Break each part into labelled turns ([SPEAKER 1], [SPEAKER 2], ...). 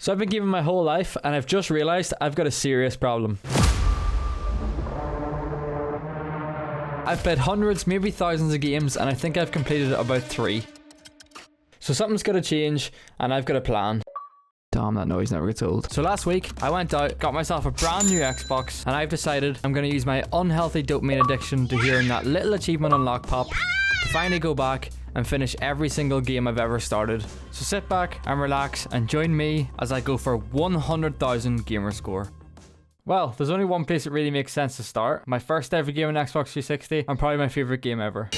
[SPEAKER 1] So I've been gaming my whole life and I've just realised I've got a serious problem. I've played hundreds, maybe thousands of games, and I think I've completed about 3. So something's got to change and I've got a plan. Damn, that noise never gets old. So last week, I went out, got myself a brand new Xbox, and I've decided I'm going to use my unhealthy dopamine addiction to hearing that little achievement unlock pop to finally go back and finish every single game I've ever started. So sit back and relax and join me as I go for 100,000 gamer score. Well, there's only one place it really makes sense to start. My first ever game on Xbox 360 and probably my favourite game ever.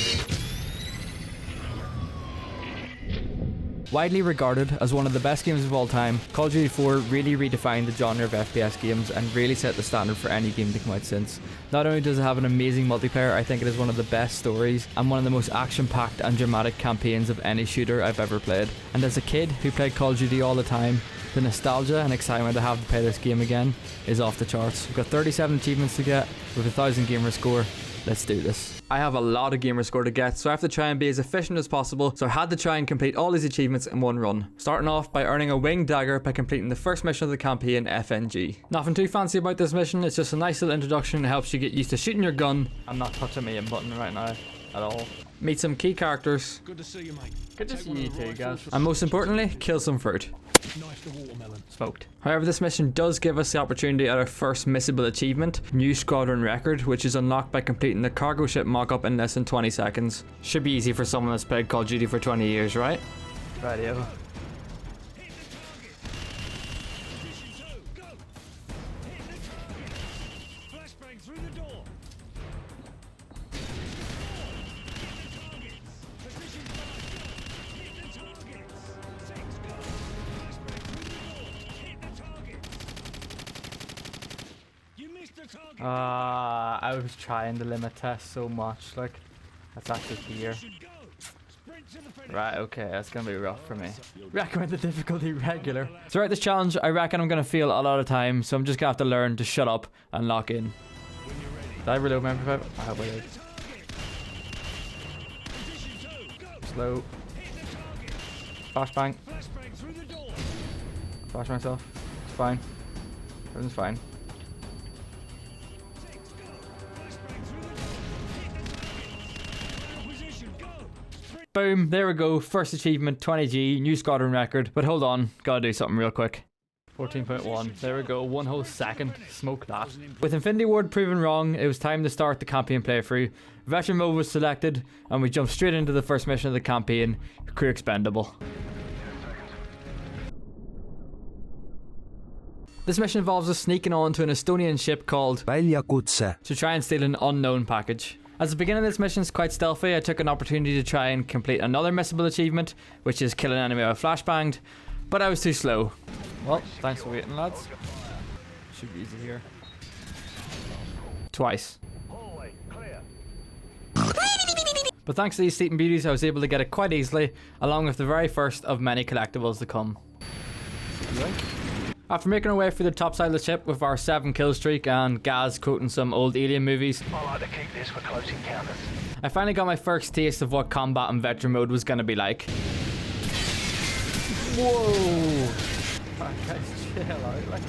[SPEAKER 1] Widely regarded as one of the best games of all time, Call of Duty 4 really redefined the genre of FPS games and really set the standard for any game to come out since. Not only does it have an amazing multiplayer, I think it is one of the best stories and one of the most action-packed and dramatic campaigns of any shooter I've ever played. And as a kid who played Call of Duty all the time, the nostalgia and excitement to have to play this game again is off the charts. We've got 37 achievements to get with 1,000 gamer score. Let's do this. I have a lot of gamer score to get, so I have to try and be as efficient as possible, so I had to try and complete all these achievements in one run. Starting off by earning a winged dagger by completing the first mission of the campaign, FNG. Nothing too fancy about this mission, it's just a nice little introduction that helps you get used to shooting your gun. I'm not touching my aim button right now at all. Meet some key characters. Good to see you, mate. Good to see you too, guys. And most importantly, kill some fruit. Smoked. However, this mission does give us the opportunity at our first missable achievement, New Squadron Record, which is unlocked by completing the cargo ship mock-up in less than 20 seconds. Should be easy for someone that's played Call of Duty for 20 years, right? Radio. I was trying the limit test so much, like, that's actually here. Right, okay, that's gonna be rough for me. Recommend the difficulty regular. Throughout this challenge, I reckon I'm gonna fail a lot of time, so I'm just gonna have to learn to shut up and lock in. Did I reload my MP5? I hope I did. Slow. Flashbang. Flash myself. It's fine. Everything's fine. Boom, there we go, first achievement, 20G, new squadron record. But hold on, gotta do something real quick. 14.1, there we go, 1 whole second, smoke that. With Infinity Ward proven wrong, it was time to start the campaign playthrough. Veteran mode was selected, and we jumped straight into the first mission of the campaign, Crew Expendable. This mission involves us sneaking onto an Estonian ship called Väljakutse to try and steal an unknown package. As the beginning of this mission is quite stealthy, I took an opportunity to try and complete another missable achievement, which is kill an enemy with flashbanged, but I was too slow. Well, thanks for waiting, lads. Should be easy here. Twice. But thanks to these Sleeping Beauties, I was able to get it quite easily, along with the very first of many collectibles to come. After making our way through the top side of the ship with our 7 kill streak and Gaz quoting some old alien movies,
[SPEAKER 2] I like to keep this for close encounters.
[SPEAKER 1] I finally got my first taste of what combat in veteran mode was going to be like. Whoa! Guys, chill out.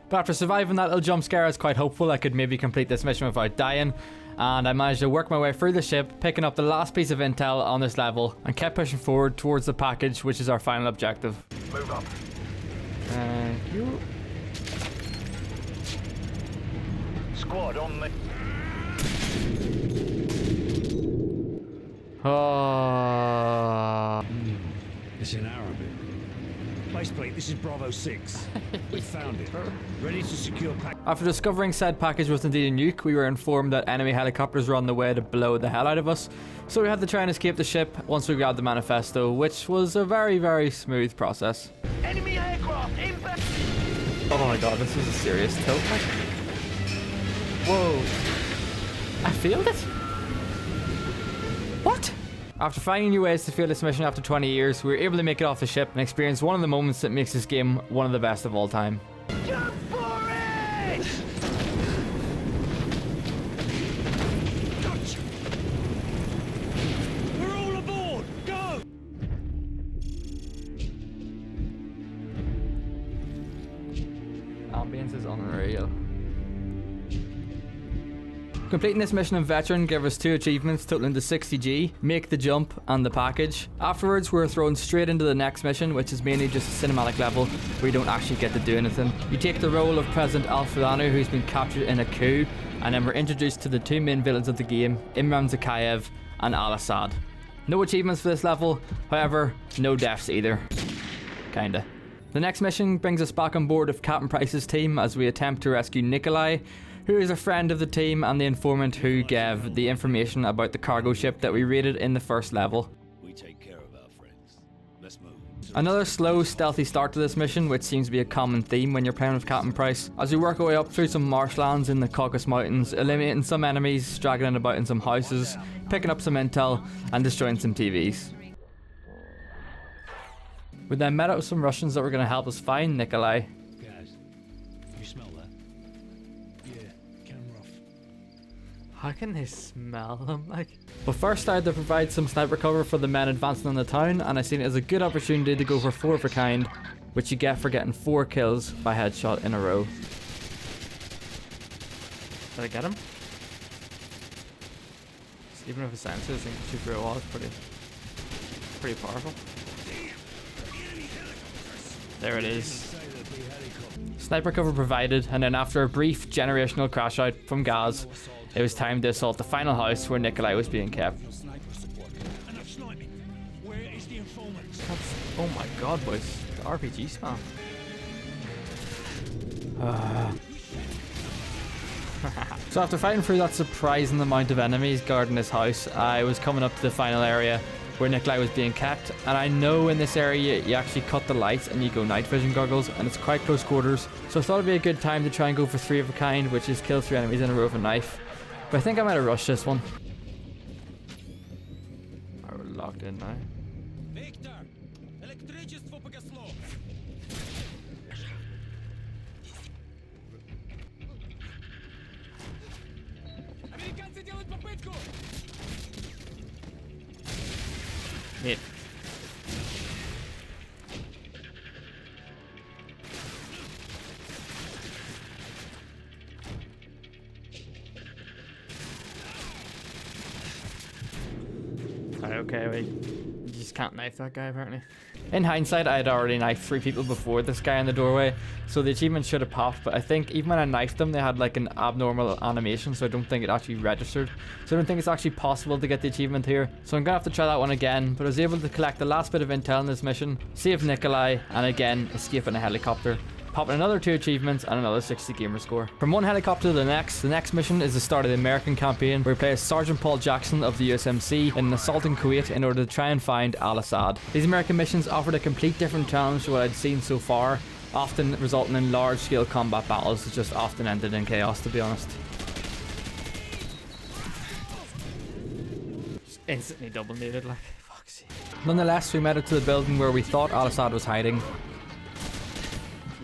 [SPEAKER 1] But after surviving that little jump scare, I was quite hopeful I could maybe complete this mission without dying, and I managed to work my way through the ship, picking up the last piece of intel on this level, and kept pushing forward towards the package, which is our final objective.
[SPEAKER 2] Move up.
[SPEAKER 1] Thank you.
[SPEAKER 2] Squad on me.
[SPEAKER 3] It's in Arabic. Baseplate, this is Bravo 6. We found it. Ready to secure pack.
[SPEAKER 1] After discovering said package was indeed a nuke, we were informed that enemy helicopters were on the way to blow the hell out of us, so we had to try and escape the ship once we grabbed the manifesto, which was a very, very smooth process.
[SPEAKER 2] Enemy aircraft inbound.
[SPEAKER 1] Oh my god, this is a serious tilt. Whoa. I failed it? What? After finding new ways to fail this mission after 20 years, we were able to make it off the ship and experience one of the moments that makes this game one of the best of all time.
[SPEAKER 2] Jump for it! Gotcha. We're all aboard! Go!
[SPEAKER 1] ambience is unreal. Completing this mission in Veteran gave us 2 achievements totaling to 60G, Make the Jump and the Package. Afterwards we were thrown straight into the next mission, which is mainly just a cinematic level where you don't actually get to do anything. You take the role of President Al-Fulani, who's been captured in a coup, and then we're introduced to the 2 main villains of the game, Imran Zakayev and Al-Assad. No achievements for this level, however, no deaths either. Kinda. The next mission brings us back on board of Captain Price's team as we attempt to rescue Nikolai, who is a friend of the team and the informant who gave the information about the cargo ship that we raided in the first level.
[SPEAKER 3] We take care of our friends. Let's move.
[SPEAKER 1] Another slow, stealthy start to this mission, which seems to be a common theme when you're playing with Captain Price, as we work our way up through some marshlands in the Caucasus Mountains, eliminating some enemies, straggling about in some houses, picking up some intel, and destroying some TVs. We then met up with some Russians that were going to help us find Nikolai.
[SPEAKER 3] Guys, you smell that? Yeah, camera off.
[SPEAKER 1] How can they smell them like? But first I had to provide some sniper cover for the men advancing on the town, and I seen it as a good opportunity to go for 4 of a kind, which you get for getting 4 kills by headshot in a row. Did I get him? Even if it's sensors, I think shoot through a wall is pretty powerful. There it is. Sniper cover provided, and then after a brief generational crash out from Gaz, it was time to assault the final house where Nikolai was being kept. Oh my god, boys. The RPG spam. So after fighting through that surprising amount of enemies guarding this house, I was coming up to the final area where Nikolai was being kept, and I know in this area you actually cut the lights and you go night vision goggles, and it's quite close quarters, so I thought it'd be a good time to try and go for 3 of a kind, which is kill 3 enemies in a row with a knife. But I think I might have rushed this one. Alright, we're locked in now. Mate. Okay, wait. You just can't knife that guy apparently. In hindsight, I had already knifed 3 people before this guy in the doorway, so the achievement should have popped, but I think even when I knifed them, they had like an abnormal animation, so I don't think it actually registered. So I don't think it's actually possible to get the achievement here, so I'm gonna have to try that one again, but I was able to collect the last bit of intel in this mission, save Nikolai, and again, escape in a helicopter. Popping another 2 achievements and another 60 gamer score. From one helicopter to the next mission is the start of the American campaign, where we play as Sergeant Paul Jackson of the USMC in an assault in Kuwait in order to try and find Al-Assad. These American missions offered a complete different challenge to what I'd seen so far, often resulting in large scale combat battles that just often ended in chaos, to be honest. Just instantly double needed, like, fuck's sake. Nonetheless, we made it to the building where we thought Al-Assad was hiding.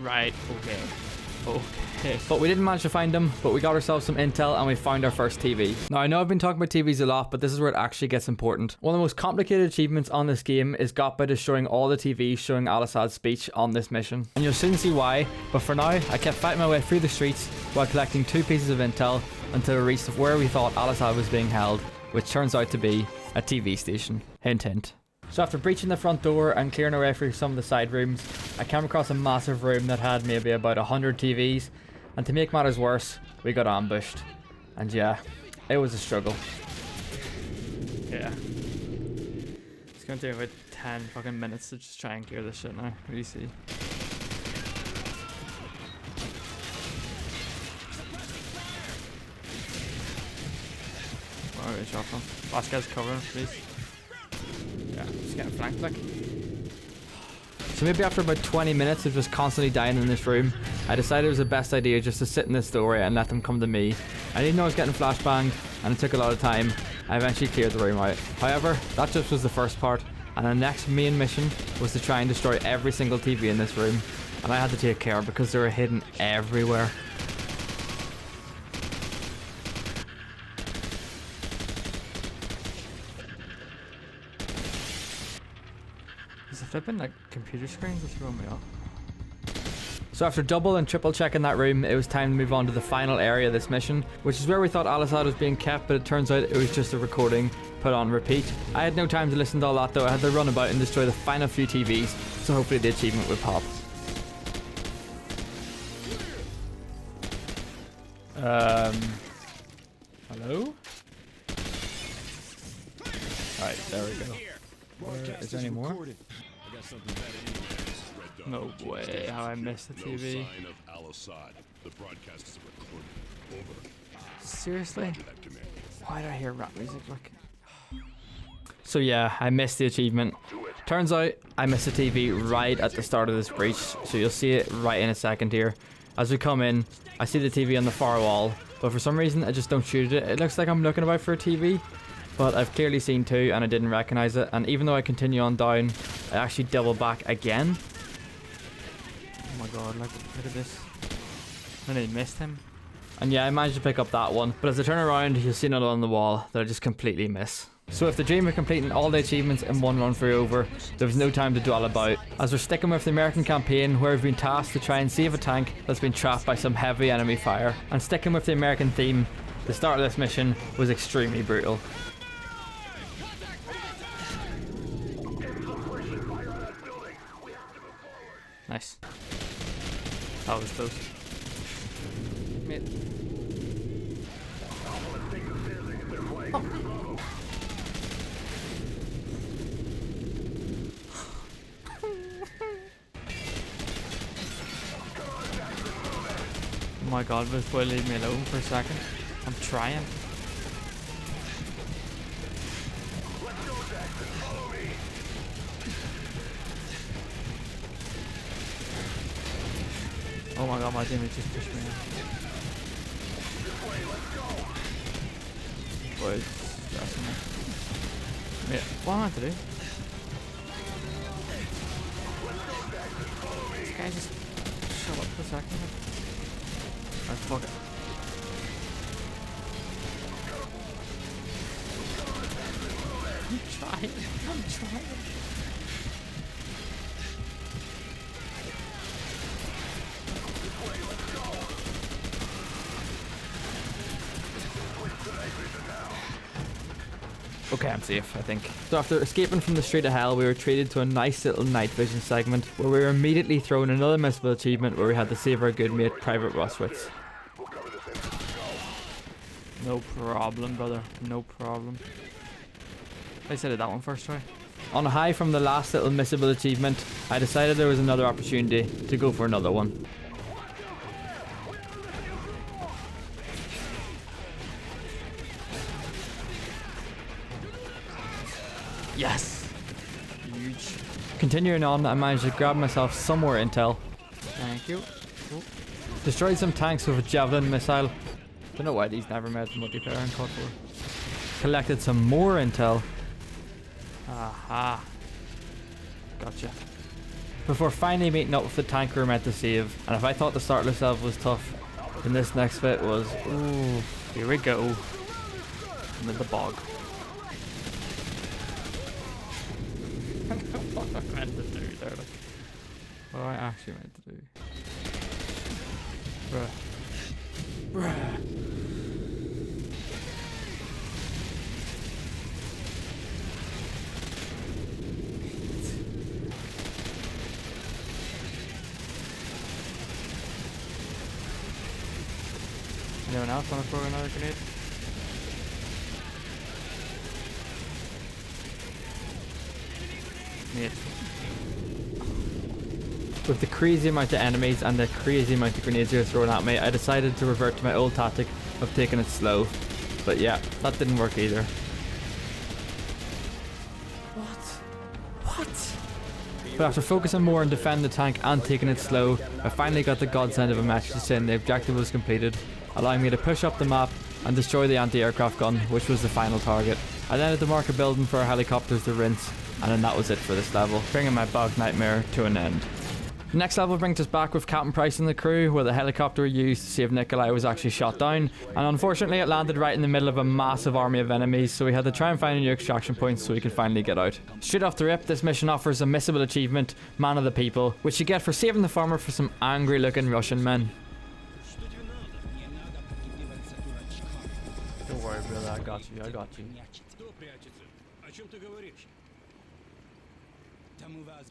[SPEAKER 1] Right, okay. But we didn't manage to find them, but we got ourselves some intel and we found our first TV. Now I know I've been talking about TVs a lot, but this is where it actually gets important. One of the most complicated achievements on this game is got by destroying all the TVs showing Al-Assad's speech on this mission. And you'll soon see why, but for now, I kept fighting my way through the streets while collecting 2 pieces of intel until we reached where we thought Al-Assad was being held, which turns out to be a TV station. Hint hint. So after breaching the front door and clearing our way through some of the side rooms, I came across a massive room that had maybe about 100 TVs, and to make matters worse, we got ambushed. And yeah, it was a struggle. Yeah. It's gonna take about 10 fucking minutes to just try and clear this shit now. What do you see? Oh, good shot from. Last guy's covering, please. Yeah, just getting flanked like. So maybe after about 20 minutes of just constantly dying in this room, I decided it was the best idea just to sit in this doorway and let them come to me. I didn't know I was getting flashbanged, and it took a lot of time. I eventually cleared the room out. However, that just was the first part, and our next main mission was to try and destroy every single TV in this room, and I had to take care because they were hidden everywhere. Is it flipping like computer screens or throwing me off? So after double and triple checking that room, it was time to move on to the final area of this mission, which is where we thought Al-Assad was being kept, but it turns out it was just a recording put on repeat. I had no time to listen to all that though. I had to run about and destroy the final few TVs, so hopefully the achievement would pop. Hello? Alright, there we go. Is there any more? No way, how I missed the TV. Seriously? Why did I hear rap music? Like, so yeah, I missed the achievement. Turns out I missed the TV right at the start of this breach, so you'll see it right in a second here. As we come in, I see the TV on the far wall, but for some reason I just don't shoot it. It looks like I'm looking about for a TV, but I've clearly seen two and I didn't recognize it. And even though I continue on down, I actually double back again. Oh my god, look at this. And I missed him. And yeah, I managed to pick up that one, but as I turn around, you'll see another on the wall that I just completely miss. So with the dream of completing all the achievements in one run through over, there was no time to dwell about, as we're sticking with the American campaign where we've been tasked to try and save a tank that's been trapped by some heavy enemy fire. And sticking with the American theme, the start of this mission was extremely brutal. Nice. That was close. Mate. Oh. Oh my god, this boy leave me alone for a second. I'm trying. Oh my god, my teammate just pushed me in. Boy, it's stressing me. Mate, what am I to do? This guy just shut up for a second. Alright, fuck it. I'm trying. Okay, I'm safe, I think. So after escaping from the street of hell, we were treated to a nice little night vision segment where we were immediately thrown another missable achievement where we had to save our good mate, Private Roswitz. No problem, brother. No problem. I said it that one first try. On a high from the last little missable achievement, I decided there was another opportunity to go for another one. Yes! Huge. Continuing on, I managed to grab myself some more intel. Thank you. Oh. Destroyed some tanks with a javelin missile. Don't know why these never made the multiplayer in COD 4. Collected some more intel. Aha. Gotcha. Before finally meeting up with the tank we were meant to save. And if I thought the startless level was tough, then this next bit was... Ooh, here we go. Into the bog. What am I meant to do there? Like, what am I actually meant to do? Bruh. Bruh. Anyone else want to throw another grenade? Mate. With the crazy amount of enemies and the crazy amount of grenades you're throwing at me, I decided to revert to my old tactic of taking it slow. But yeah, that didn't work either. What? But after focusing more on defending the tank and taking it slow, I finally got the godsend of a message saying the objective was completed, allowing me to push up the map and destroy the anti-aircraft gun, which was the final target. I then had to mark a building for our helicopters to rinse, and then that was it for this level, bringing my bug nightmare to an end. The next level brings us back with Captain Price and the crew, where the helicopter used to save Nikolai was actually shot down, and unfortunately it landed right in the middle of a massive army of enemies, so we had to try and find a new extraction point so we cocould finally get out. Straight off the rip, this mission offers a missable achievement, Man of the People, which you get for saving the farmer for some angry looking Russian men. Don't worry brother, I got you.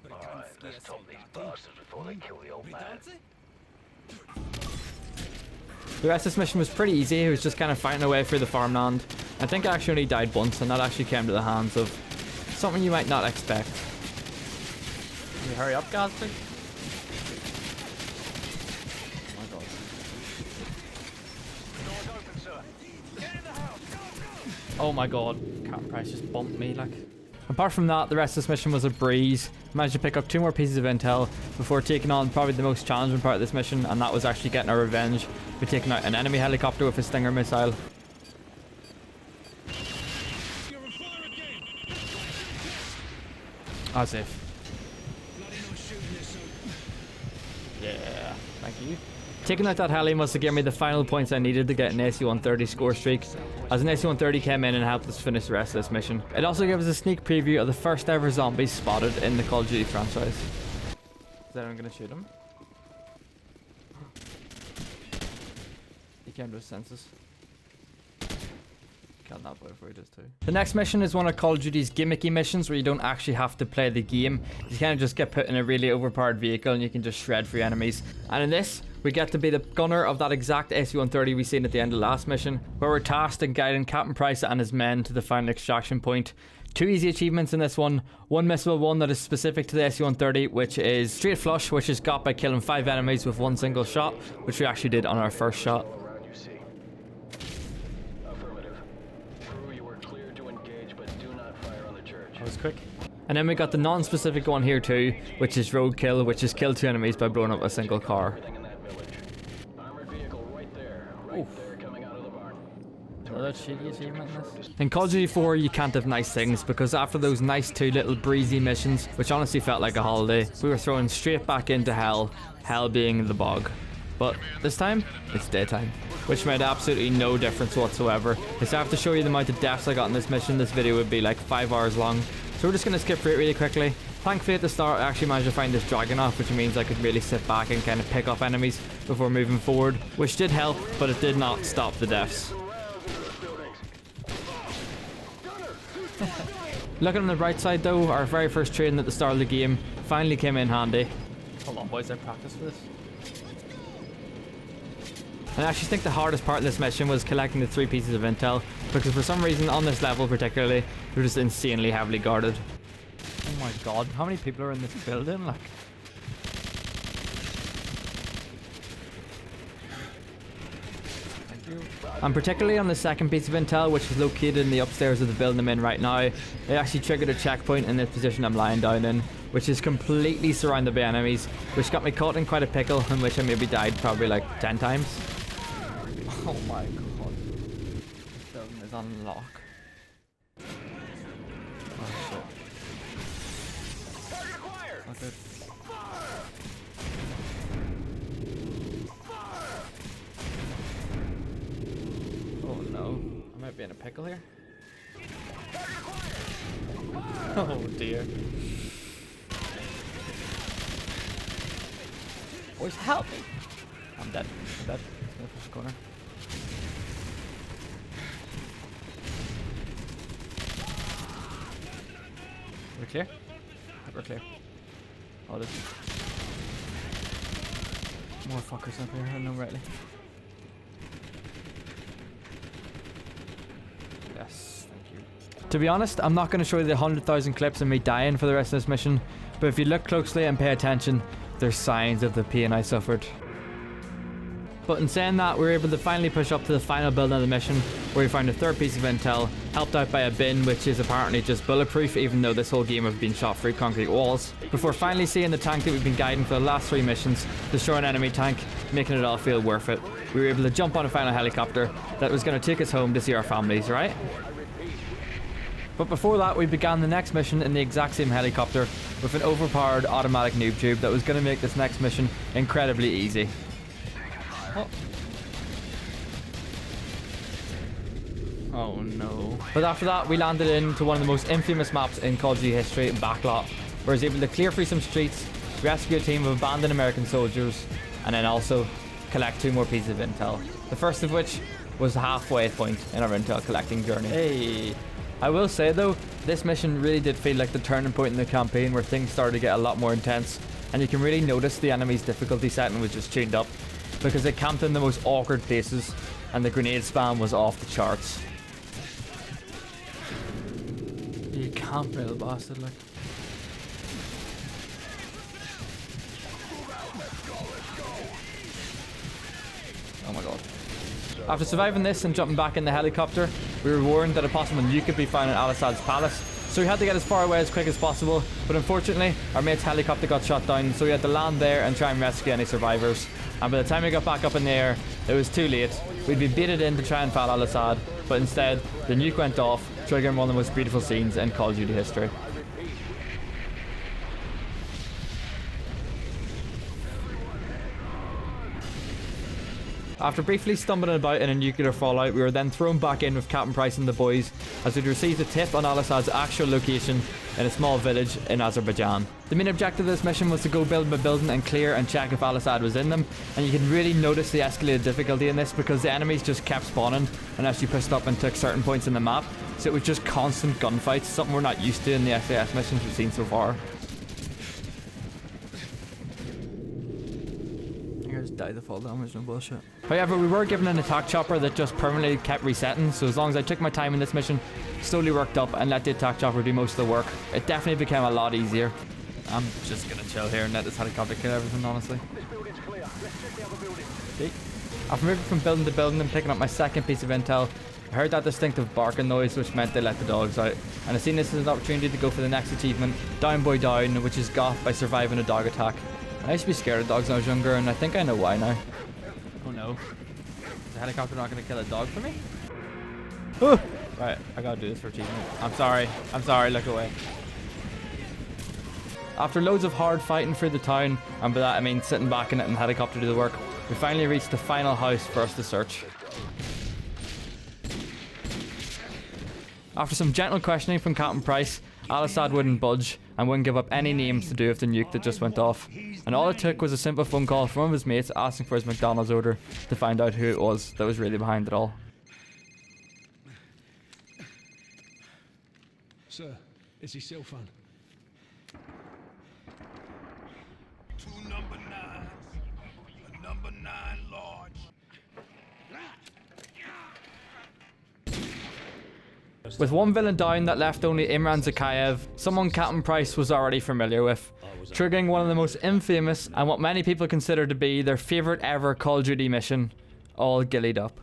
[SPEAKER 2] Alright, let's stop these bastards before they kill the old man.
[SPEAKER 1] The rest of this mission was pretty easy. It was just kind of fighting away through the farmland. I think I actually only died once, and that actually came to the hands of something you might not expect. Can you hurry up, Gatsby? Oh my god.
[SPEAKER 2] Door's open, sir. Get in the house. Go, go.
[SPEAKER 1] Oh my god. Captain Price just bumped me like. Apart from that, the rest of this mission was a breeze. Managed to pick up 2 more pieces of intel before taking on probably the most challenging part of this mission, and that was actually getting our revenge by taking out an enemy helicopter with a Stinger missile. As if. Yeah, thank you. Taking out that heli must have given me the final points I needed to get an AC-130 score streak, as an AC-130 came in and helped us finish the rest of this mission. It also gave us a sneak preview of the first ever zombies spotted in the Call of Duty franchise. Is anyone gonna shoot him? He came to his senses. Killed that boy before he does too. The next mission is one of Call of Duty's gimmicky missions where you don't actually have to play the game. You kind of just get put in a really overpowered vehicle and you can just shred through enemies. And in this, we get to be the gunner of that exact AC-130 we seen at the end of the last mission, where we're tasked in guiding Captain Price and his men to the final extraction point. 2 easy achievements in this one. One missable one that is specific to the AC-130, which is straight flush, which is got by killing 5 enemies with 1 single shot, which we actually did on our first shot.
[SPEAKER 4] Around you see. Affirmative. Crew, you are cleared to engage, but do not fire on the church.
[SPEAKER 1] That was quick. And then we got the non-specific one here too, which is roadkill, which is kill 2 enemies by blowing up a single car.
[SPEAKER 4] Everything in that village. Armored vehicle right there. Right there coming out of the barn.
[SPEAKER 1] Another cheeky achievement in this. In Call of Duty 4 you can't have nice things, because after those nice 2 little breezy missions, which honestly felt like a holiday, we were thrown straight back into hell being the bog. But this time, it's daytime, which made absolutely no difference whatsoever. If I have to show you the amount of deaths I got in this mission, this video would be like 5 hours long. So we're just going to skip through it really quickly. Thankfully at the start I actually managed to find this dragon off, which means I could really sit back and kind of pick off enemies before moving forward, which did help, but it did not stop the deaths. Looking on the right side though, our very first training at the start of the game finally came in handy. Hold on boys, I practiced for this. I actually think the hardest part of this mission was collecting the 3 pieces of intel, because for some reason on this level particularly, they're just insanely heavily guarded. Oh my god, how many people are in this building? Like, thank you. And particularly on the second piece of intel, which is located in the upstairs of the building I'm in right now, they actually triggered a checkpoint in the position I'm lying down in, which is completely surrounded by enemies, which got me caught in quite a pickle, in which I maybe died probably like 10 times. Oh my god. This building is on lock. Oh shit.
[SPEAKER 2] Target acquired.
[SPEAKER 1] Not good. Oh no. I might be in a pickle here.
[SPEAKER 2] Target acquired.
[SPEAKER 1] Oh dear. Boys, help me! I'm dead. I'm dead. Just gonna push the corner. We're clear? We're clear. Oh, there's more fuckers up here, I know rightly. Yes, thank you. To be honest, I'm not going to show you the 100,000 clips of me dying for the rest of this mission, but if you look closely and pay attention, there's signs of the pain I suffered. But in saying that, we were able to finally push up to the final building of the mission, where we found a 3rd piece of intel, helped out by a bin which is apparently just bulletproof, even though this whole game have been shot through concrete walls, before finally seeing the tank that we've been guiding for the last 3 missions destroy an enemy tank, making it all feel worth it. We were able to jump on a final helicopter that was going to take us home to see our families, right? But before that, we began the next mission in the exact same helicopter with an overpowered automatic noob tube that was going to make this next mission incredibly easy. Oh. Oh no. But after that, we landed into one of the most infamous maps in Call of Duty history, Backlot, where I was able to clear through some streets, rescue a team of abandoned American soldiers, and then also collect 2 more pieces of intel. The first of which was the halfway point in our intel collecting journey. Hey. I will say though, this mission really did feel like the turning point in the campaign where things started to get a lot more intense, and you can really notice the enemy's difficulty setting was just tuned up, because they camped in the most awkward places, and the grenade spam was off the charts. You camp, little bastard, like. Oh my god. After surviving this and jumping back in the helicopter, we were warned that a possible nuke could be found in Al-Assad's palace, so we had to get as far away as quick as possible, but unfortunately our mate's helicopter got shot down, so we had to land there and try and rescue any survivors. And by the time we got back up in the air, it was too late. We'd been baited in to try and foul Al-Assad, but instead the nuke went off, triggering one of the most beautiful scenes in Call of Duty history. After briefly stumbling about in a nuclear fallout, we were then thrown back in with Captain Price and the boys as we'd received a tip on Al-Assad's actual location in a small village in Azerbaijan. The main objective of this mission was to go build a building and clear and check if Al-Assad was in them, and you can really notice the escalated difficulty in this because the enemies just kept spawning unless you pushed up and took certain points in the map, so it was just constant gunfights, something we're not used to in the SAS missions we've seen so far. Just die the fall damage, no bullshit. However, we were given an attack chopper that just permanently kept resetting, so as long as I took my time in this mission, slowly worked up and let the attack chopper do most of the work, it definitely became a lot easier. I'm just gonna chill here and let this helicopter kill everything, honestly. Okay. After moving from building to building and picking up my second piece of intel, I heard that distinctive barking noise, which meant they let the dogs out, and I seen this as an opportunity to go for the next achievement, Down Boy Down, which is got by surviving a dog attack. I used to be scared of dogs when I was younger, and I think I know why now. Oh no. Is the helicopter not going to kill a dog for me? Oh! Right, I gotta do this for achievement. I'm sorry, look away. After loads of hard fighting through the town, and by that I mean sitting back in it and helicopter do the work, we finally reached the final house for us to search. After some gentle questioning from Captain Price, Al-Assad wouldn't budge and wouldn't give up any names to do with the nuke that just went off. And all it took was a simple phone call from one of his mates asking for his McDonald's order to find out who it was that was really behind it all.
[SPEAKER 3] Sir, it's his cell phone.
[SPEAKER 2] 2 number 9s. A number 9 large.
[SPEAKER 1] With one villain down that left only Imran Zakayev, someone Captain Price was already familiar with, triggering one of the most infamous and what many people consider to be their favourite ever Call of Duty mission, all gillied up.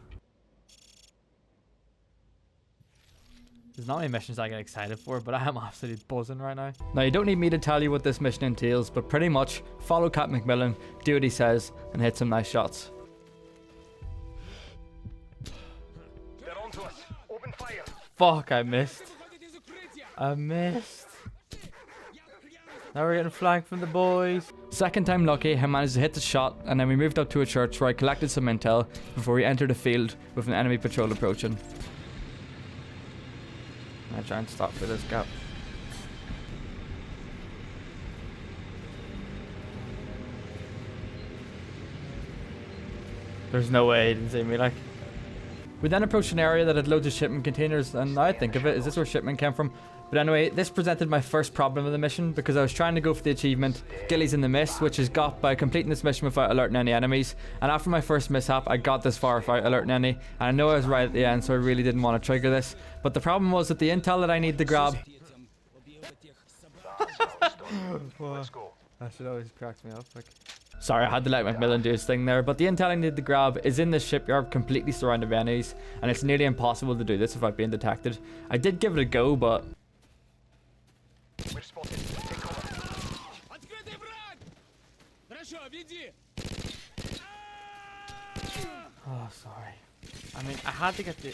[SPEAKER 1] There's not many missions I get excited for, but I am absolutely buzzing right now. Now, you don't need me to tell you what this mission entails, but pretty much follow Cap McMillan, do what he says, and hit some nice shots.
[SPEAKER 4] They're onto us. Open fire.
[SPEAKER 1] Fuck, I missed. I missed. Now we're getting flagged from the boys. Second time lucky, I managed to hit the shot, and then we moved up to a church where I collected some intel before we entered a field with an enemy patrol approaching. I try and stop for this gap. There's no way he didn't see me, like. We then approached an area that had loads of shipment containers, and now I think of it, is this where shipment came from? But anyway, this presented my first problem of the mission because I was trying to go for the achievement Gillies in the Mist, which is got by completing this mission without alerting any enemies. And after my first mishap, I got this far without alerting any, and I know I was right at the end, so I really didn't want to trigger this. But the problem was that the intel that I need to grab... That shit always cracks me up. Like. Sorry, I had to let McMillan do his thing there, but the intel I need to grab is in this shipyard completely surrounded by enemies, and it's nearly impossible to do this without being detected. I did give it a go, but...
[SPEAKER 4] We're spotted. Take cover.
[SPEAKER 1] Oh, sorry. I mean, I had to get the...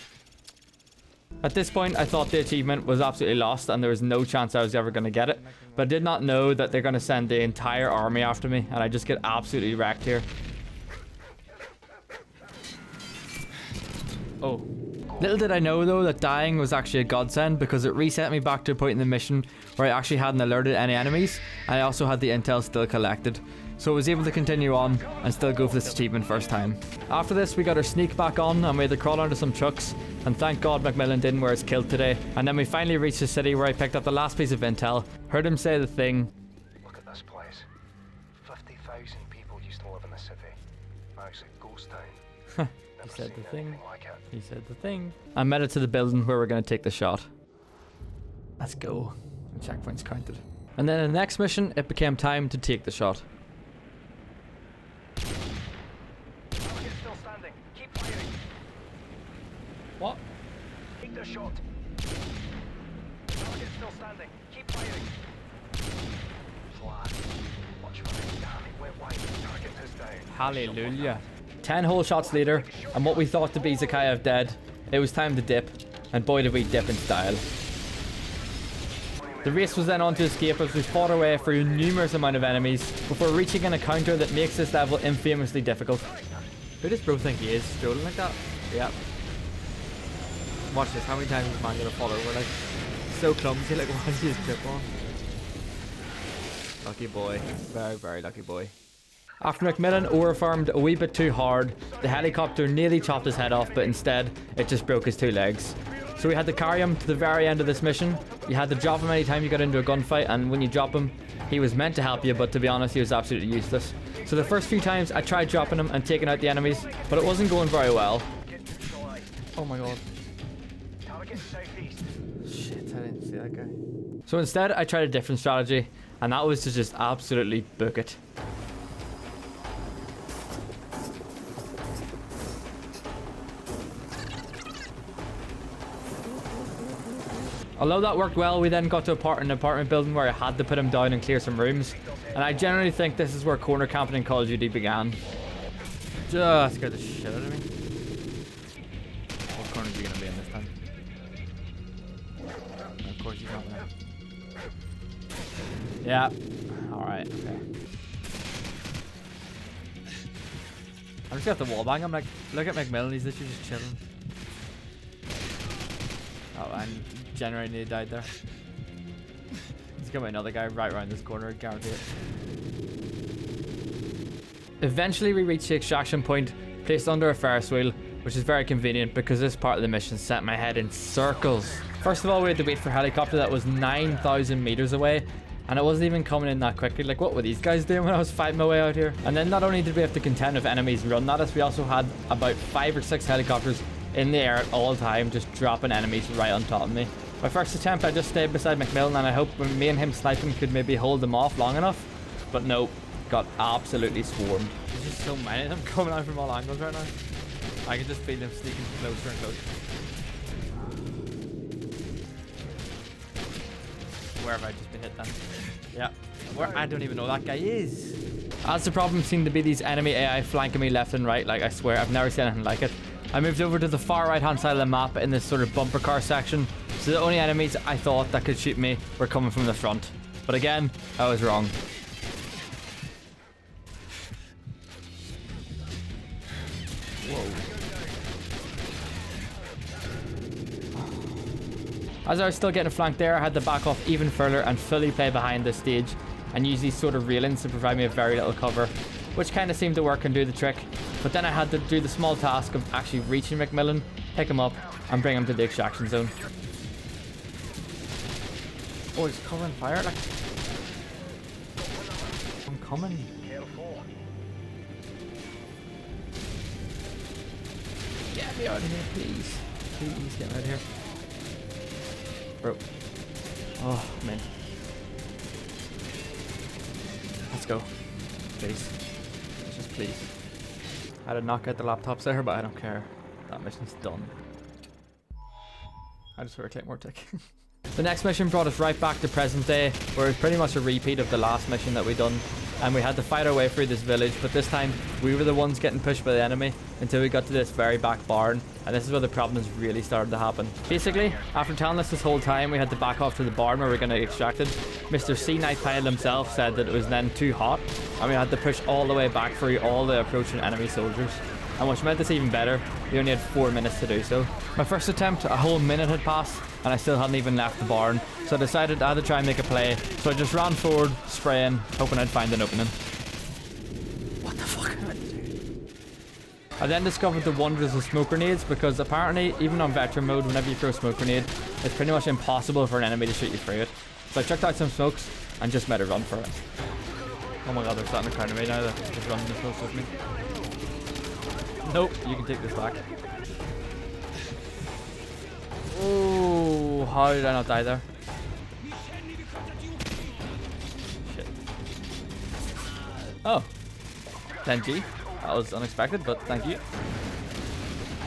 [SPEAKER 1] At this point, I thought the achievement was absolutely lost and there was no chance I was ever going to get it. But I did not know that they're going to send the entire army after me and I just get absolutely wrecked here. Oh. Little did I know though that dying was actually a godsend because it reset me back to a point in the mission where I actually hadn't alerted any enemies and I also had the intel still collected. So I was able to continue on and still go for this achievement first time. After this we got our sneak back on and we had to crawl onto some trucks and thank God Macmillan didn't wear his kilt today. And then we finally reached the city where I picked up the last piece of intel, heard him say the thing.
[SPEAKER 5] Look at this place. 50,000 people used to live in the city. Now it's a ghost town.
[SPEAKER 1] He said the thing.
[SPEAKER 5] Like it.
[SPEAKER 1] He said the thing. I made it to the building where we're going to take the shot. Let's go. Checkpoints counted. And then in the next mission, it became time to take the shot.
[SPEAKER 5] Target still standing. Keep firing.
[SPEAKER 1] What?
[SPEAKER 5] Take the shot. Target still standing. Keep firing. Flat. Watch for it. Damn, it went wide. Target is down.
[SPEAKER 1] Hallelujah. 10 whole shots later, and what we thought to be Zakhaev dead, it was time to dip, and boy did we dip in style. The race was then on to escape as we fought our way through numerous amount of enemies before reaching an encounter that makes this level infamously difficult. Who does bro think he is, strolling like that? Yep. Watch this, how many times is man gonna fall over, like, so clumsy, like, why does he just trip on? Lucky boy, very, very lucky boy. After Macmillan overfarmed a wee bit too hard, the helicopter nearly chopped his head off, but instead, it just broke his 2 legs. So we had to carry him to the very end of this mission. You had to drop him anytime you got into a gunfight, and when you drop him, he was meant to help you, but to be honest, he was absolutely useless. So the first few times, I tried dropping him and taking out the enemies, but it wasn't going very well. Oh my god. Shit, I didn't see that guy. So instead, I tried a different strategy, and that was to just absolutely book it. Although that worked well, we then got to an apartment building where I had to put him down and clear some rooms. And I generally think this is where corner camping in Call of Duty began. Just scared the shit out of me. What corner is he going to be in this time? Of course he's not there. Yeah. Alright, okay. I'm just got the wall bang. I'm like, look at Macmillan, he's literally just chilling. Oh, and generally nearly died there. There's gonna be another guy right around this corner, guarantee it. Eventually we reached the extraction point, placed under a Ferris wheel, which is very convenient because this part of the mission sent my head in circles. First of all, we had to wait for a helicopter that was 9,000 meters away, and it wasn't even coming in that quickly. Like, what were these guys doing when I was fighting my way out here? And then not only did we have to contend with enemies running at us, we also had about 5 or 6 helicopters in the air at all time, just dropping enemies right on top of me. My first attempt, I just stayed beside Macmillan and I hoped when me and him sniping could maybe hold them off long enough, but no, got absolutely swarmed. There's just so many of them coming out from all angles right now. I can just feel them sneaking closer and closer. Where have I just been hit then? Yeah, where I don't even know that guy is. As the problem seemed to be these enemy AI flanking me left and right, like I swear I've never seen anything like it. I moved over to the far right hand side of the map in this sort of bumper car section, so the only enemies I thought that could shoot me were coming from the front. But again, I was wrong. Whoa. As I was still getting flanked there, I had to back off even further and fully play behind this stage and use these sort of railings to provide me a very little cover, which kind of seemed to work and do the trick. But then I had to do the small task of actually reaching Macmillan, pick him up, and bring him to the extraction zone. Oh, he's covering fire, like. I'm coming. Get me out of here, please. Please get me out of here. Bro. Oh, man. Let's go. Please. Just please. I had to knock out the laptops there, but I don't care. That mission's done. I just want to take more tick. The next mission brought us right back to present day, where it was pretty much a repeat of the last mission that we done. and we had to fight our way through this village, but this time we were the ones getting pushed by the enemy until we got to this very back barn, and this is where the problems really started to happen. Basically, after telling us this whole time we had to back off to the barn where we are going to get extracted, Mr. Sea Knight Pilot himself said that it was then too hot, and we had to push all the way back through all the approaching enemy soldiers. And which made this even better, we only had 4 minutes to do so. My first attempt, a whole minute had passed, and I still hadn't even left the barn, so I decided I had to try and make a play, so I just ran forward, spraying, hoping I'd find an opening. What the fuck am I doing? I then discovered the wonders of smoke grenades, because apparently, even on veteran mode, whenever you throw a smoke grenade, it's pretty much impossible for an enemy to shoot you through it. So I chucked out some smokes, and just made a run for it. Oh my god, they're starting to counter me now, they're just running this close with me. Nope, you can take this back. Oh, how did I not die there? Shit. Oh. 10G. That was unexpected, but thank you.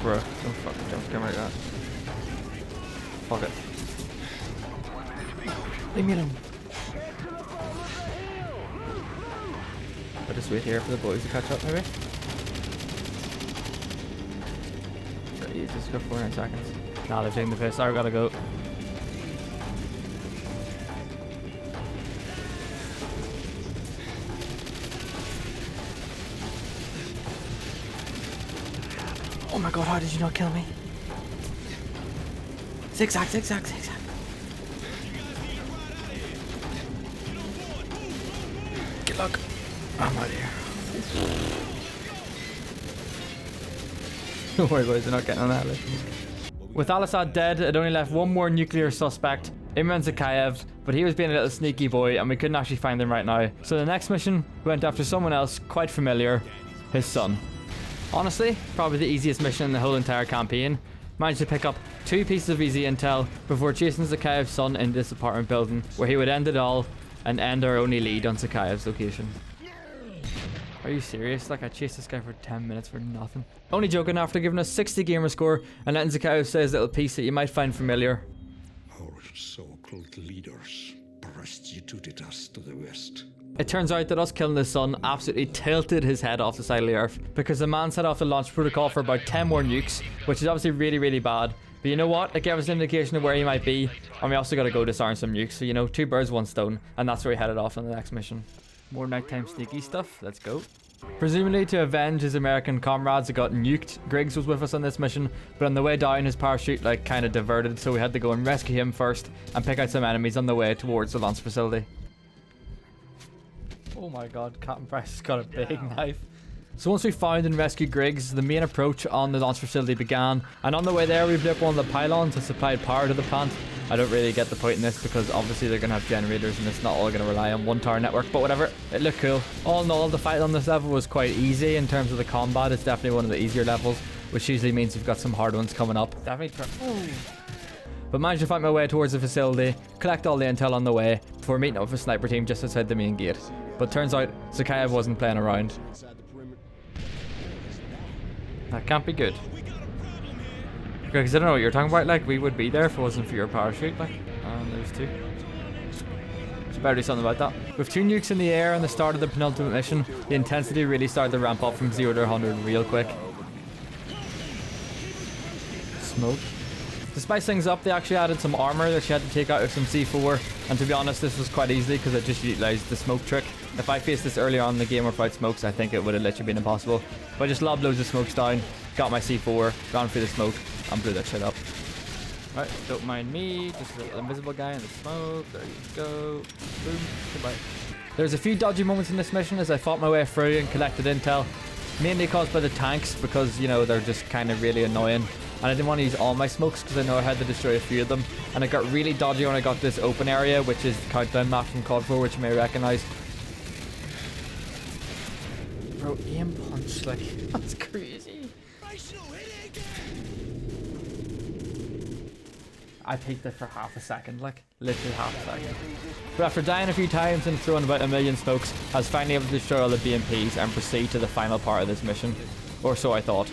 [SPEAKER 1] Bro, don't fucking jump scare me like that. Fuck it. Leave me alone. I'll just wait here for the boys to catch up, maybe. Just go 49 seconds. Nah, they're taking the piss. I gotta go. Oh my god, how did you not kill me? Zigzag, zigzag, zigzag. Good luck. I'm out here. Don't worry boys, they're not getting on that list. With Al-Assad dead, it only left one more nuclear suspect, Imran Zakhaev, but he was being a little sneaky boy and we couldn't actually find him right now. So the next mission, we went after someone else quite familiar, his son. Honestly, probably the easiest mission in the whole entire campaign. Managed to pick up 2 pieces of easy intel before chasing Zakhaev's son into this apartment building, where he would end it all and end our only lead on Zakhaev's location. Are you serious? Like, I chased this guy for 10 minutes for nothing. Only joking, after giving us 60 gamer score and letting Zakhaev say his little piece that you might find familiar.
[SPEAKER 6] Our so-called leaders prostituted us to the West.
[SPEAKER 1] It turns out that us killing his son absolutely tilted his head off the side of the earth, because the man set off the launch protocol for about 10 more nukes, which is obviously really, really bad. But you know what? It gave us an indication of where he might be, and we also got to go disarm some nukes. So, you know, 2 birds, 1 stone, and that's where he headed off on the next mission. More nighttime sneaky stuff. Let's go. Presumably to avenge his American comrades that got nuked, Griggs was with us on this mission, but on the way down his parachute like kind of diverted, so we had to go and rescue him first and pick out some enemies on the way towards the launch facility. Oh my god, Captain Price has got a big knife. So once we found and rescued Griggs, the main approach on the launch facility began, and on the way there we blew up one of the pylons that supplied power to the plant. I don't really get the point in this because obviously they're going to have generators and it's not all going to rely on one tower network, but whatever, it looked cool. All in all, the fight on this level was quite easy in terms of the combat. It's definitely one of the easier levels, which usually means you've got some hard ones coming up. But managed to find my way towards the facility, collect all the intel on the way, before meeting up with a sniper team just outside the main gate. But turns out Zakhaev wasn't playing around. That can't be good. Because I don't know what you're talking about, like, we would be there if it wasn't for your parachute, like, and there's 2. So better do something about that. With 2 nukes in the air and the start of the penultimate mission, the intensity really started to ramp up from 0 to 100 real quick. Smoke. To spice things up, they actually added some armor that she had to take out with some C4, and to be honest, this was quite easy because it just utilized the smoke trick. If I faced this earlier on in the game without smokes, I think it would have literally been impossible. But I just lobbed loads of smokes down, got my C4, ran through the smoke, and blew that shit up. Right, don't mind me, just a little invisible guy in the smoke. There you go. Boom, goodbye. There's a few dodgy moments in this mission as I fought my way through and collected intel, mainly caused by the tanks because, you know, they're just kind of really annoying. And I didn't want to use all my smokes because I know I had to destroy a few of them. And it got really dodgy when I got this open area, which is the countdown map from COD 4, which you may recognize. Bro, aim punch, like, that's crazy. I peeked it for half a second, like, literally half a second. But after dying a few times and throwing about 1 million smokes, I was finally able to destroy all the BMPs and proceed to the final part of this mission. Or so I thought.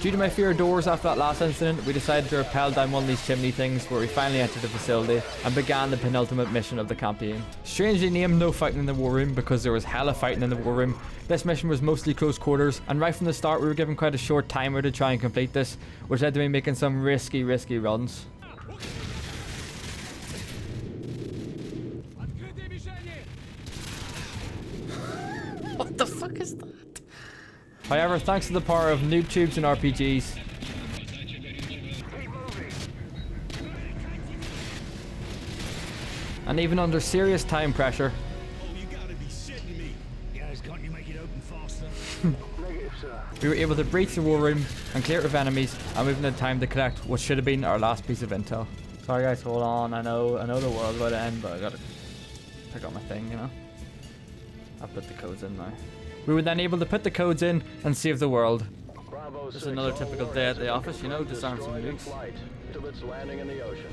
[SPEAKER 1] Due to my fear of doors after that last incident, we decided to rappel down one of these chimney things where we finally entered the facility and began the penultimate mission of the campaign. Strangely named No Fighting in the War Room because there was hella fighting in the war room. This mission was mostly close quarters, and right from the start we were given quite a short timer to try and complete this, which led to me making some risky runs. What the fuck is that? However, thanks to the power of noob tubes and RPGs, and even under serious time pressure,
[SPEAKER 3] Oh, you gotta be shitting me. Guys, can't you make it open faster?
[SPEAKER 1] we were able to breach the war room and clear it of enemies and move into time to collect what should have been our last piece of intel. Sorry guys, hold on. I know the world's about to end, but I gotta pick up my thing, you know. I'll put the codes in now. We were then able to put the codes in and save the world.
[SPEAKER 4] Bravo
[SPEAKER 1] Just
[SPEAKER 4] 6,
[SPEAKER 1] another
[SPEAKER 4] all
[SPEAKER 1] typical
[SPEAKER 4] warriors
[SPEAKER 1] day at the
[SPEAKER 4] have
[SPEAKER 1] office, you know, disarm some
[SPEAKER 4] destroyed in
[SPEAKER 1] nukes.
[SPEAKER 4] flight till its landing in the ocean.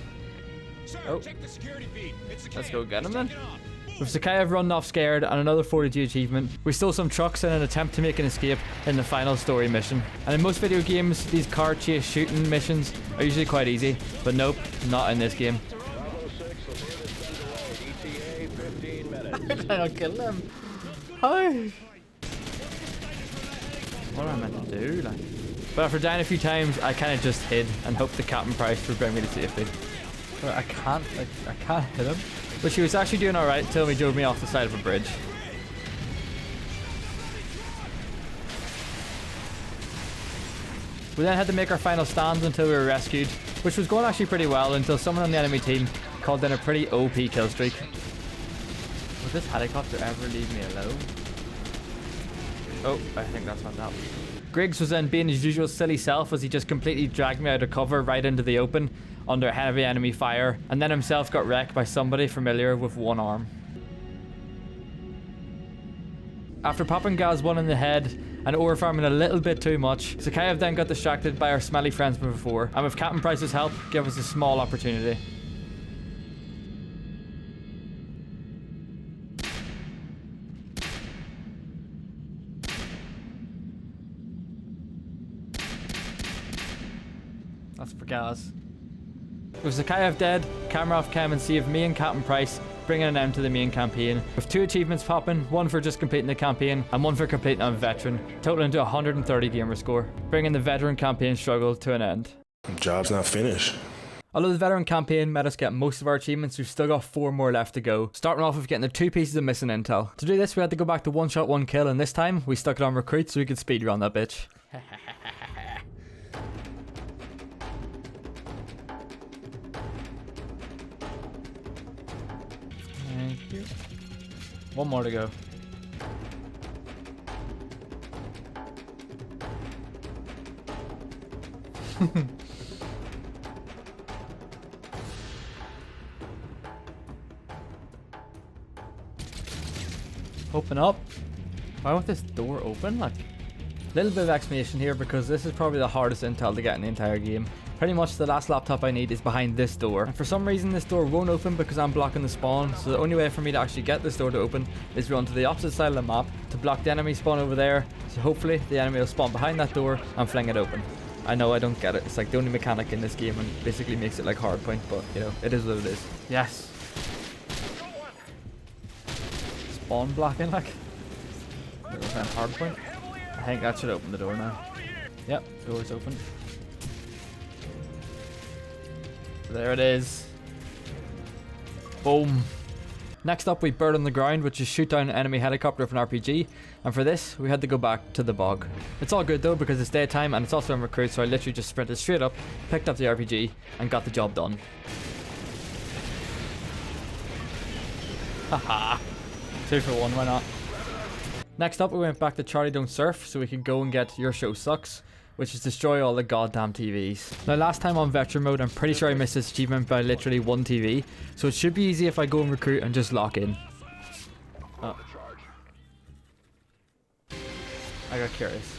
[SPEAKER 2] Sir,
[SPEAKER 1] Oh.
[SPEAKER 2] check the security feed. It's the
[SPEAKER 1] Let's
[SPEAKER 2] cam.
[SPEAKER 1] go get him
[SPEAKER 2] Just
[SPEAKER 1] then.
[SPEAKER 2] check it off.
[SPEAKER 1] With Sakayev running off scared and another 40G achievement, we stole some trucks in an attempt to make an escape in the final story mission. And in most video games, these car chase shooting missions are usually quite easy, but nope, not in this game.
[SPEAKER 4] Bravo 6, the furthest been delayed. ETA 15 minutes.
[SPEAKER 1] Did I not kill them? How? What am I meant to do? Like, but after dying a few times, I kind of just hid and hoped the Captain Price would bring me to safety. But I can't hit him. But she was actually doing alright until he drove me off the side of a bridge. We then had to make our final stands until we were rescued, which was going actually pretty well until someone on the enemy team called in a pretty OP kill streak. Would this helicopter ever leave me alone? Oh, I think that's what's happened. Griggs was then being his usual silly self as he just completely dragged me out of cover right into the open under heavy enemy fire, and then himself got wrecked by somebody familiar with one arm. After popping Gaz one in the head and overfarming a little bit too much, Sakayev then got distracted by our smelly friends from before, and with Captain Price's help, gave us a small opportunity. That's for Gaz. With Sakayev dead, Kamarov came and saved me and Captain Price, bringing an end to the main campaign. With 2 achievements popping, one for just completing the campaign and one for completing on veteran, totaling to 130 gamer score, bringing the veteran campaign struggle to an end.
[SPEAKER 7] Job's not finished.
[SPEAKER 1] Although the veteran campaign made us get most of our achievements, we've still got 4 more left to go, starting off with getting the 2 pieces of missing intel. To do this, we had to go back to one shot, one kill, and this time we stuck it on recruit so we could speedrun that bitch. Thank you. One more to go. Open up. Why won't this door open? Like, little bit of explanation here because this is probably the hardest intel to get in the entire game. Pretty much the last laptop I need is behind this door, and for some reason this door won't open because I'm blocking the spawn, so the only way for me to actually get this door to open is run to the opposite side of the map to block the enemy spawn over there, so hopefully the enemy will spawn behind that door and fling it open. I know I don't get it, it's like the only mechanic in this game and basically makes it like hardpoint, but you know, it is what it is. Yes! Spawn blocking like hardpoint. I think that should open the door now. Yep, door's open. There it is. Boom. Next up we bird on the ground, which is shoot down an enemy helicopter with an RPG, and for this we had to go back to the bog. It's all good though because it's daytime and it's also in recruit, so I literally just sprinted straight up, picked up the RPG and got the job done. Haha. 2 for 1, why not? Next up we went back to Charlie Don't Surf so we could go and get Your Show Sucks, which is destroy all the goddamn TVs. Now last time on veteran mode I'm pretty sure I missed this achievement by literally 1 TV, so it should be easy if I go and recruit and just lock in. Oh. I got curious.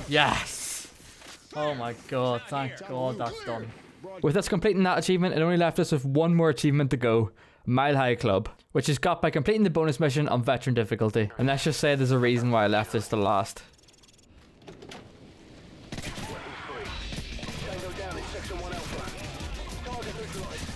[SPEAKER 1] Yes! Oh my god, thank god that's done. With us completing that achievement, it only left us with one more achievement to go. Mile High Club, which is got by completing the bonus mission on veteran difficulty. And let's just say there's a reason why I left this to last.
[SPEAKER 4] Tango down in Section 1 Alpha. Target neutralized.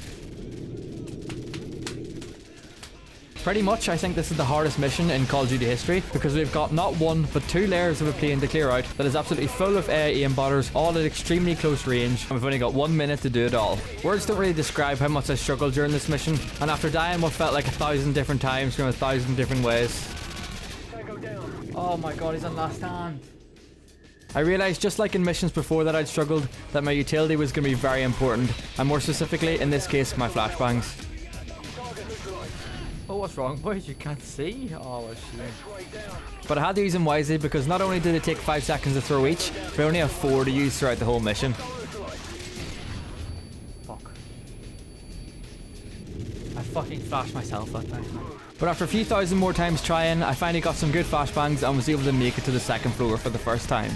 [SPEAKER 1] Pretty much, I think this is the hardest mission in Call of Duty history because we've got not one but two layers of a plane to clear out that is absolutely full of aimbotters, all at extremely close range, and we've only got 1 minute to do it all. Words don't really describe how much I struggled during this mission, and after dying what felt like 1,000 different times from 1,000 different ways.
[SPEAKER 4] Tango down.
[SPEAKER 1] Oh my god, he's on last stand. I realised just like in missions before that I'd struggled, that my utility was going to be very important, and more specifically in this case my flashbangs. Oh, what's wrong, boys? You can't see? Oh, shit. But I had to use them wisely because not only do they take 5 seconds to throw each, but I only have 4 to use throughout the whole mission. Fuck. I fucking flashed myself that time. But after a few thousand more times trying, I finally got some good flashbangs and was able to make it to the second floor for the first time.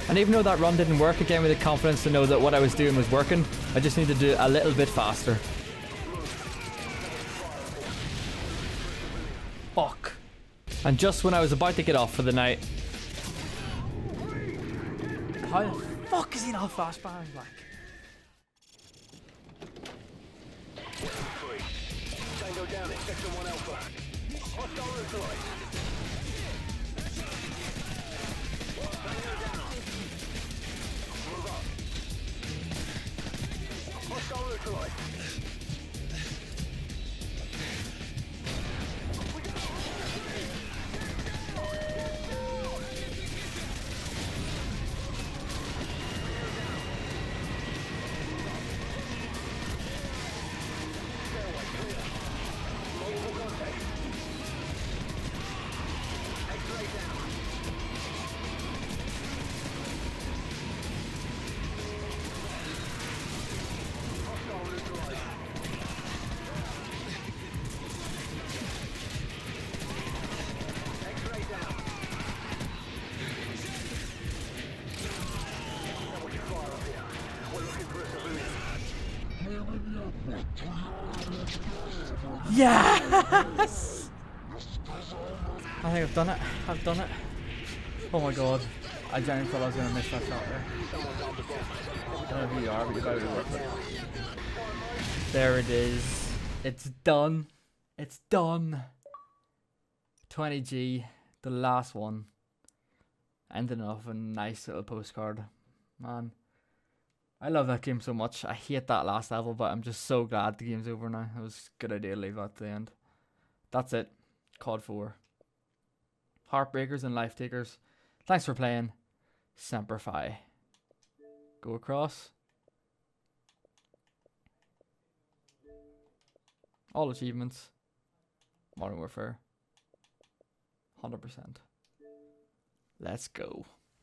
[SPEAKER 1] And even though that run didn't work, it gave me the confidence to know that what I was doing was working. I just needed to do it a little bit faster. Fuck. And just when I was about to get off for the night... How the fuck is he not flashbang like?
[SPEAKER 4] Tango down in Section 1 Alpha. Hostile neutralized. Hostile neutralized.
[SPEAKER 1] Yes! I think I've done it. I've done it. Oh my god. I genuinely thought I was going to miss that shot there. I don't know who you are, but you better be worth it. There it is. It's done. It's done. 20G. The last one. Ending off a nice little postcard. Man. I love that game so much. I hate that last level, but I'm just so glad the game's over now. It was a good idea to leave that to the end. That's it. COD 4. Heartbreakers and Life Takers. Thanks for playing. Semper Fi. Go across. All achievements. Modern Warfare. 100%. Let's go.